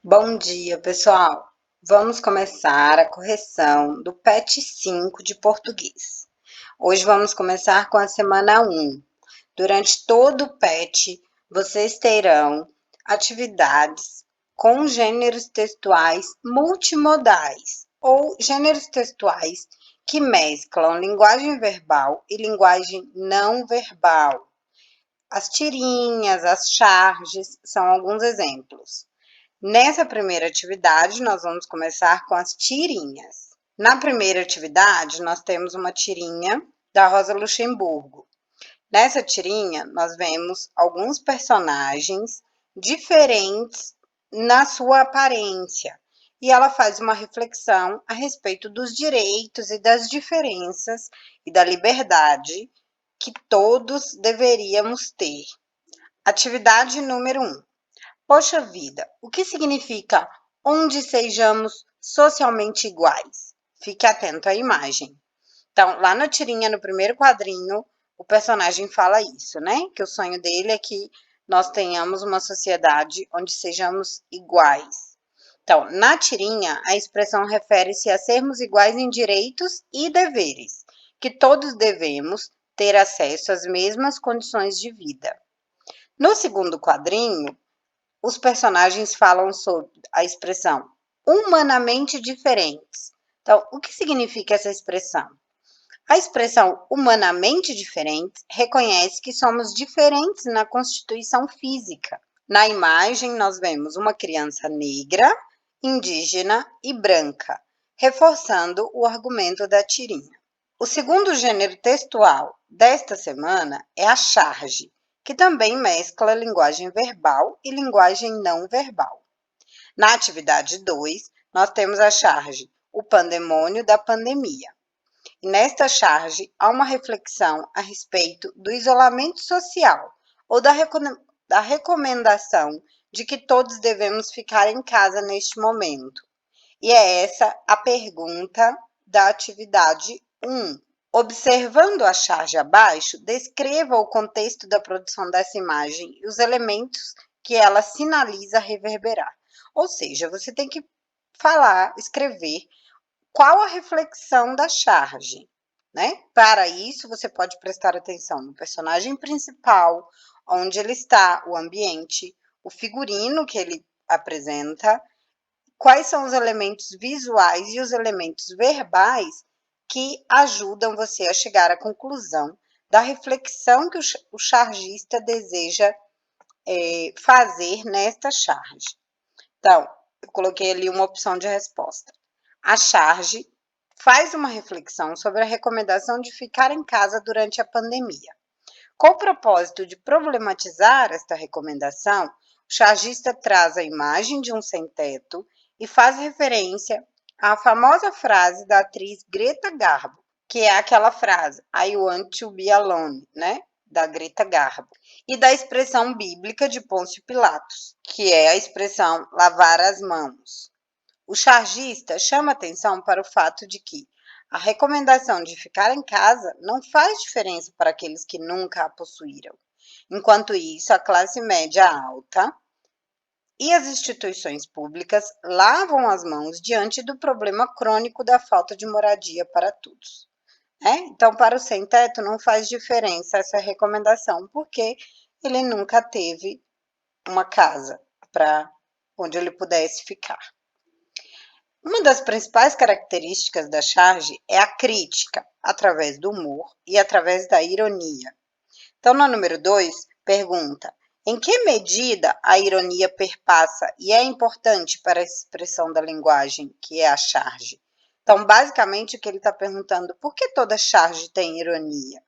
Bom dia, pessoal! Vamos começar a correção do PET 5 de português. Hoje vamos começar com a semana 1. Durante todo o PET, vocês terão atividades com gêneros textuais multimodais ou gêneros textuais que mesclam linguagem verbal e linguagem não verbal. As tirinhas, as charges são alguns exemplos. Nessa primeira atividade, nós vamos começar com as tirinhas. Na primeira atividade, nós temos uma tirinha da Rosa Luxemburgo. Nessa tirinha, nós vemos alguns personagens diferentes na sua aparência. E ela faz uma reflexão a respeito dos direitos e das diferenças e da liberdade que todos deveríamos ter. Atividade número 1. Poxa vida, o que significa onde sejamos socialmente iguais? Fique atento à imagem. Então, lá na tirinha, no primeiro quadrinho, o personagem fala isso, né? Que o sonho dele é que nós tenhamos uma sociedade onde sejamos iguais. Então, na tirinha, a expressão refere-se a sermos iguais em direitos e deveres, que todos devemos ter acesso às mesmas condições de vida. No segundo quadrinho, os personagens falam sobre a expressão humanamente diferentes. Então, o que significa essa expressão? A expressão humanamente diferentes reconhece que somos diferentes na constituição física. Na imagem, nós vemos uma criança negra, indígena e branca, reforçando o argumento da tirinha. O segundo gênero textual desta semana é a charge, que também mescla linguagem verbal e linguagem não verbal. Na atividade 2, nós temos a charge O Pandemônio da Pandemia. E nesta charge, há uma reflexão a respeito do isolamento social ou da recomendação de que todos devemos ficar em casa neste momento. E é essa a pergunta da atividade 1. Observando a charge abaixo, descreva o contexto da produção dessa imagem e os elementos que ela sinaliza reverberar. Ou seja, você tem que falar, escrever qual a reflexão da charge, né? Para isso, você pode prestar atenção no personagem principal, onde ele está, o ambiente, o figurino que ele apresenta, quais são os elementos visuais e os elementos verbais que ajudam você a chegar à conclusão da reflexão que o chargista deseja fazer nesta charge. Então, eu coloquei ali uma opção de resposta. A charge faz uma reflexão sobre a recomendação de ficar em casa durante a pandemia. Com o propósito de problematizar esta recomendação, o chargista traz a imagem de um sem-teto e faz referência à famosa frase da atriz Greta Garbo, que é aquela frase I want to be alone, né? Da Greta Garbo. E da expressão bíblica de Pôncio Pilatos, que é a expressão lavar as mãos. O chargista chama atenção para o fato de que a recomendação de ficar em casa não faz diferença para aqueles que nunca a possuíram. Enquanto isso, a classe média alta e as instituições públicas lavam as mãos diante do problema crônico da falta de moradia para todos. Então, para o sem-teto, não faz diferença essa recomendação, porque ele nunca teve uma casa para onde ele pudesse ficar. Uma das principais características da charge é a crítica, através do humor e através da ironia. Então, no número 2, pergunta: em que medida a ironia perpassa e é importante para a expressão da linguagem, que é a charge? Então, basicamente, o que ele está perguntando: por que toda charge tem ironia?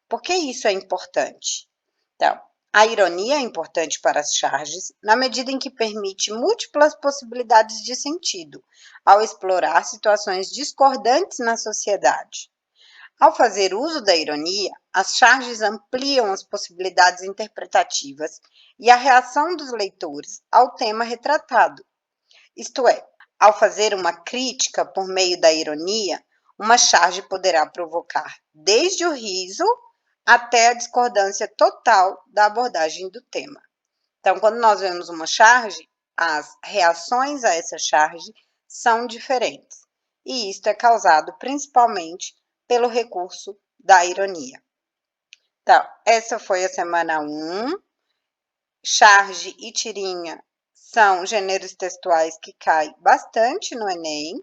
Por que isso é importante? Então, a ironia é importante para as charges na medida em que permite múltiplas possibilidades de sentido, ao explorar situações discordantes na sociedade. Ao fazer uso da ironia, as charges ampliam as possibilidades interpretativas e a reação dos leitores ao tema retratado. Isto é, ao fazer uma crítica por meio da ironia, uma charge poderá provocar desde o riso até a discordância total da abordagem do tema. Então, quando nós vemos uma charge, as reações a essa charge são diferentes, e isto é causado principalmente pelo recurso da ironia. Então, essa foi a semana 1. Charge e tirinha são gêneros textuais que caem bastante no Enem,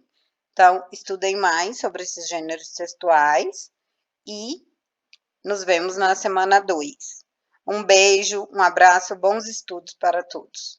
então estudem mais sobre esses gêneros textuais e nos vemos na semana 2. Um beijo, um abraço, bons estudos para todos.